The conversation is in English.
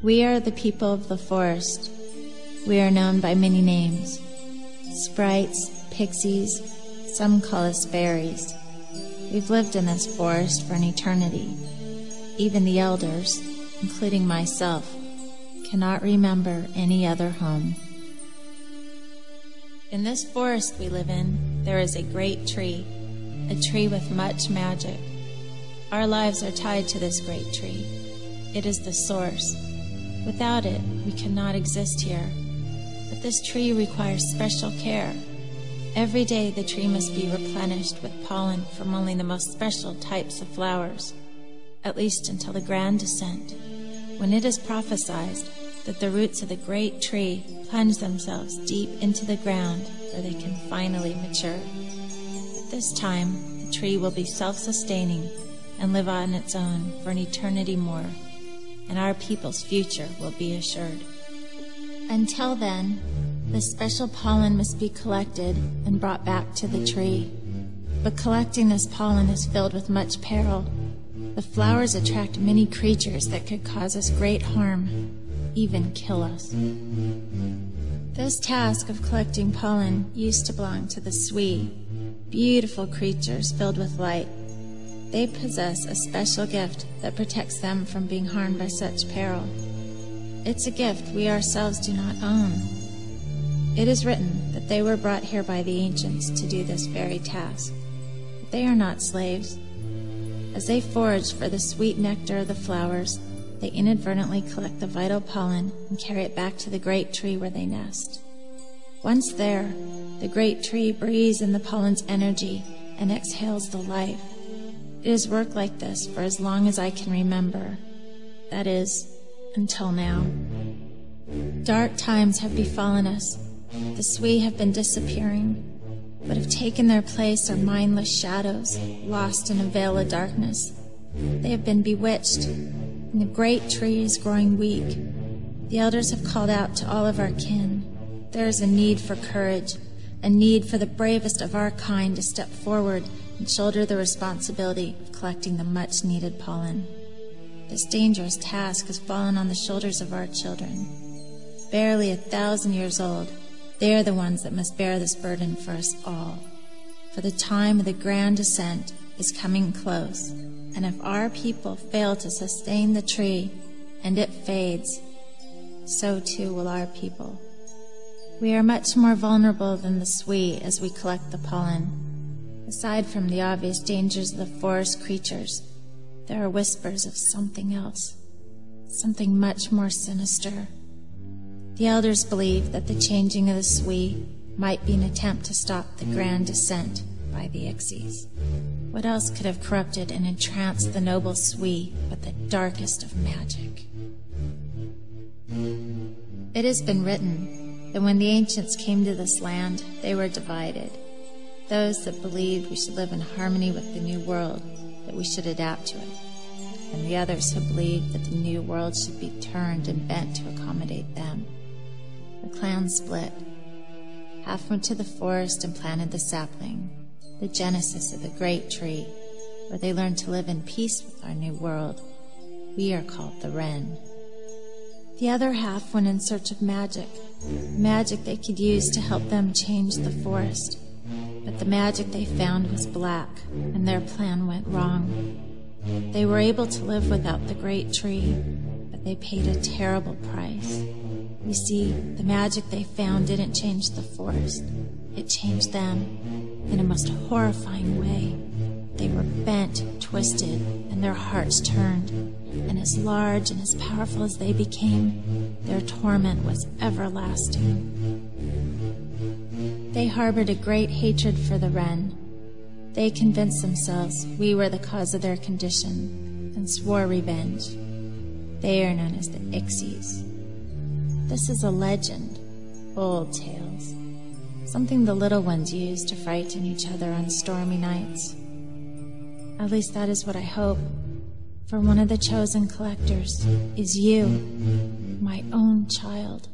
We are the people of the forest. We are known by many names. Sprites, pixies, some call us fairies. We've lived in this forest for an eternity. Even the elders, including myself, cannot remember any other home. In this forest we live in, there is a great tree, a tree with much magic. Our lives are tied to this great tree. It is the source. Without it, we cannot exist here. But this tree requires special care. Every day the tree must be replenished with pollen from only the most special types of flowers, at least until the grand descent, when it is prophesied that the roots of the great tree plunge themselves deep into the ground where they can finally mature. At this time, the tree will be self-sustaining and live on its own for an eternity more, and our people's future will be assured. Until then, the special pollen must be collected and brought back to the tree. But collecting this pollen is filled with much peril. The flowers attract many creatures that could cause us great harm, even kill us. This task of collecting pollen used to belong to the Sui, beautiful creatures filled with light. They possess a special gift that protects them from being harmed by such peril. It's a gift we ourselves do not own. It is written that they were brought here by the ancients to do this very task. But they are not slaves. As they forage for the sweet nectar of the flowers, they inadvertently collect the vital pollen and carry it back to the great tree where they nest. Once there, the great tree breathes in the pollen's energy and exhales the life. It has worked like this for as long as I can remember. That is, until now. Dark times have befallen us. The Sui have been disappearing, but have taken their place are mindless shadows, lost in a veil of darkness. They have been bewitched, and the great tree is growing weak. The elders have called out to all of our kin. There is a need for courage, a need for the bravest of our kind to step forward and shoulder the responsibility of collecting the much-needed pollen. This dangerous task has fallen on the shoulders of our children. Barely 1,000 years old, they are the ones that must bear this burden for us all. For the time of the grand descent is coming close, and if our people fail to sustain the tree and it fades, so too will our people. We are much more vulnerable than the Sui as we collect the pollen. Aside from the obvious dangers of the forest creatures, there are whispers of something else, something much more sinister. The elders believe that the changing of the Sui might be an attempt to stop the grand descent by the Ixies. What else could have corrupted and entranced the noble Sui but the darkest of magic? It has been written that when the ancients came to this land, they were divided. Those that believed we should live in harmony with the new world, that we should adapt to it, and the others who believed that the new world should be turned and bent to accommodate them. The clan split. Half went to the forest and planted the sapling, the genesis of the great tree, where they learned to live in peace with our new world. We are called the Wren. The other half went in search of magic they could use to help them change the forest. But the magic they found was black, and their plan went wrong. They were able to live without the great tree, but they paid a terrible price. You see, the magic they found didn't change the forest. It changed them in a most horrifying way. They were bent, twisted, and their hearts turned. And as large and as powerful as they became, their torment was everlasting. They harbored a great hatred for the Wren. They convinced themselves we were the cause of their condition and swore revenge. They are known as the Ixies. This is a legend, old tales, something the little ones use to frighten each other on stormy nights. At least that is what I hope, for one of the chosen collectors is you, my own child.